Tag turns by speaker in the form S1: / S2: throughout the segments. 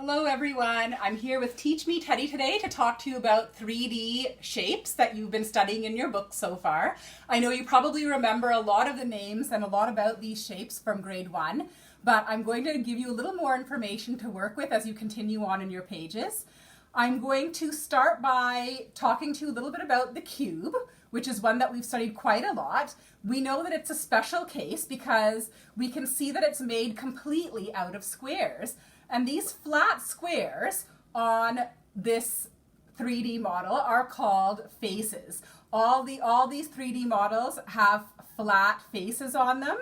S1: Hello everyone, I'm here with Teach Me Teddy today to talk to you about 3D shapes that you've been studying in your book so far. I know you probably remember a lot of the names and a lot about these shapes from grade 1, but I'm going to give you a little more information to work with as you continue on in your pages. I'm going to start by talking to you a little bit about the cube, which is one that we've studied quite a lot. We know that it's a special case because we can see that it's made completely out of squares. And these flat squares on this 3D model are called faces. All these 3D models have flat faces on them,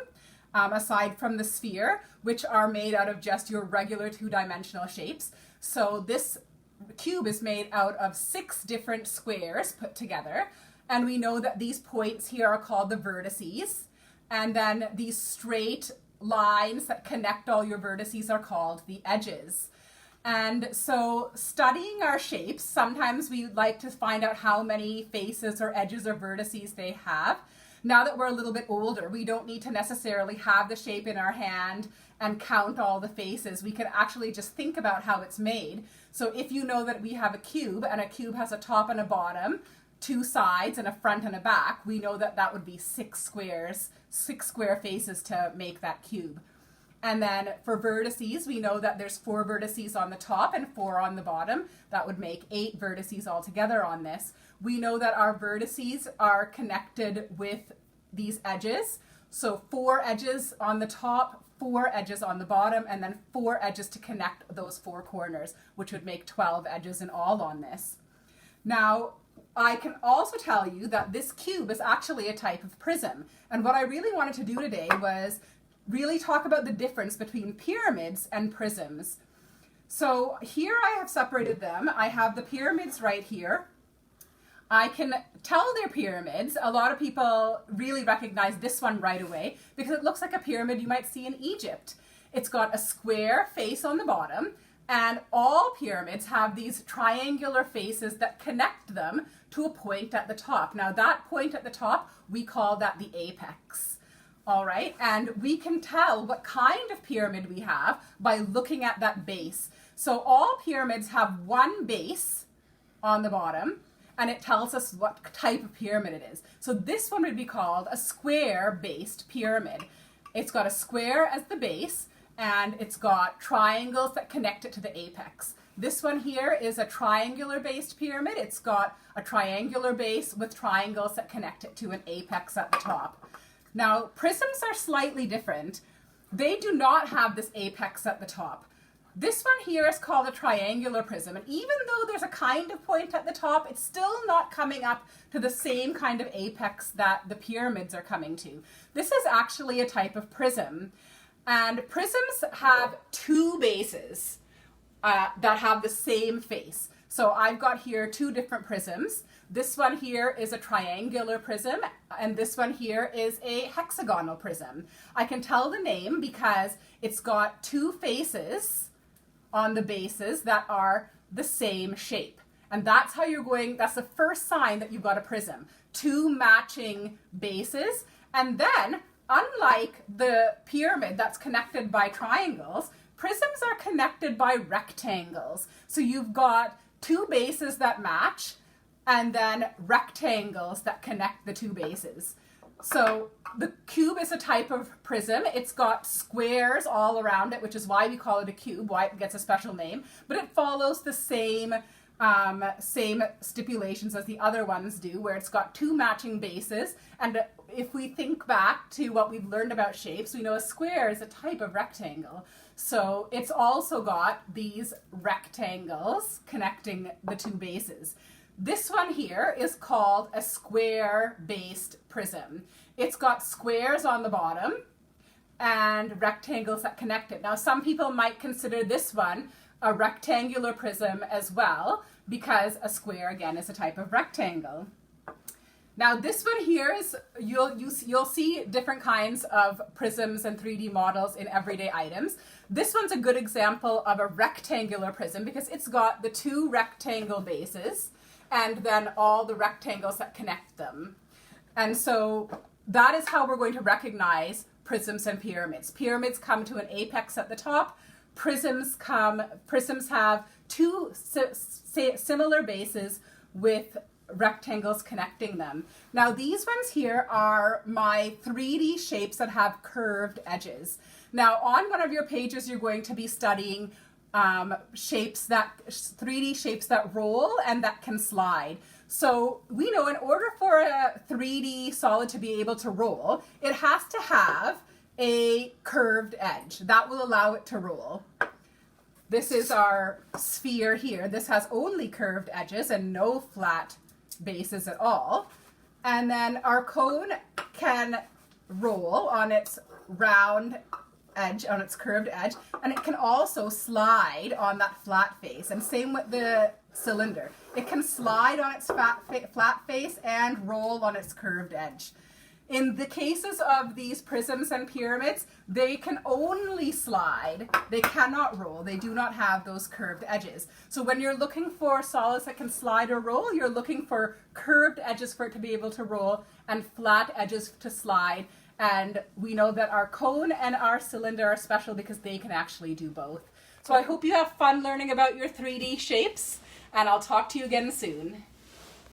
S1: aside from the sphere, which are made out of just your regular two-dimensional shapes. So this cube is made out of 6 different squares put together. And we know that these points here are called the vertices. And then these straight lines that connect all your vertices are called the edges. And so studying our shapes, sometimes we like to find out how many faces or edges or vertices they have. Now that we're a little bit older, we don't need to necessarily have the shape in our hand and count all the faces. We can actually just think about how it's made. So if you know that we have a cube and a cube has a top and a bottom, 2 sides and a front and a back, we know that that would be 6 squares, 6 square faces to make that cube. And then for vertices, we know that there's 4 vertices on the top and 4 on the bottom. That would make 8 vertices altogether on this. We know that our vertices are connected with these edges. So 4 edges on the top, 4 edges on the bottom, and then 4 edges to connect those 4 corners, which would make 12 edges in all on this. Now, I can also tell you that this cube is actually a type of prism. And what I really wanted to do today was really talk about the difference between pyramids and prisms. So here I have separated them. I have the pyramids right here. I can tell they're pyramids. A lot of people really recognize this one right away because it looks like a pyramid you might see in Egypt. It's got a square face on the bottom, and all pyramids have these triangular faces that connect them to a point at the top. Now that point at the top, we call that the apex. All right, and we can tell what kind of pyramid we have by looking at that base. So all pyramids have one base on the bottom, and it tells us what type of pyramid it is. So this one would be called a square-based pyramid. It's got a square as the base, and it's got triangles that connect it to the apex. This one here is a triangular-based pyramid. It's got a triangular base with triangles that connect it to an apex at the top. Now, prisms are slightly different. They do not have this apex at the top. This one here is called a triangular prism, and even though there's a kind of point at the top, it's still not coming up to the same kind of apex that the pyramids are coming to. This is actually a type of prism. And prisms have 2 bases that have the same face. So I've got here 2 different prisms. This one here is a triangular prism, and this one here is a hexagonal prism. I can tell the name because it's got 2 faces on the bases that are the same shape. And that's how that's the first sign that you've got a prism. 2 matching bases, and then unlike the pyramid that's connected by triangles, prisms are connected by rectangles. So you've got 2 bases that match, and then rectangles that connect the 2 bases. So the cube is a type of prism. It's got squares all around it, which is why we call it a cube, why it gets a special name. But it follows the same stipulations as the other ones do, where it's got 2 matching bases. And if we think back to what we've learned about shapes, we know a square is a type of rectangle. So it's also got these rectangles connecting the 2 bases. This one here is called a square-based prism. It's got squares on the bottom and rectangles that connect it. Now, some people might consider this one a rectangular prism as well, because a square, again, is a type of rectangle. Now, this one here is, you'll see different kinds of prisms and 3D models in everyday items. This one's a good example of a rectangular prism because it's got the 2 rectangle bases and then all the rectangles that connect them. And so that is how we're going to recognize prisms and pyramids. Pyramids come to an apex at the top. prisms have two similar bases with rectangles connecting them. Now these ones here are my 3D shapes that have curved edges. Now on one of your pages you're going to be studying 3D shapes that roll and that can slide. So we know in order for a 3D solid to be able to roll, it has to have a curved edge. That will allow it to roll. This is our sphere here. This has only curved edges and no flat bases at all. And then our cone can roll on its round edge, on its curved edge, and it can also slide on that flat face. And same with the cylinder. It can slide on its flat face and roll on its curved edge. In the cases of these prisms and pyramids, they can only slide. They cannot roll. They do not have those curved edges. So when you're looking for solids that can slide or roll, you're looking for curved edges for it to be able to roll and flat edges to slide. And we know that our cone and our cylinder are special because they can actually do both. So I hope you have fun learning about your 3D shapes, and I'll talk to you again soon.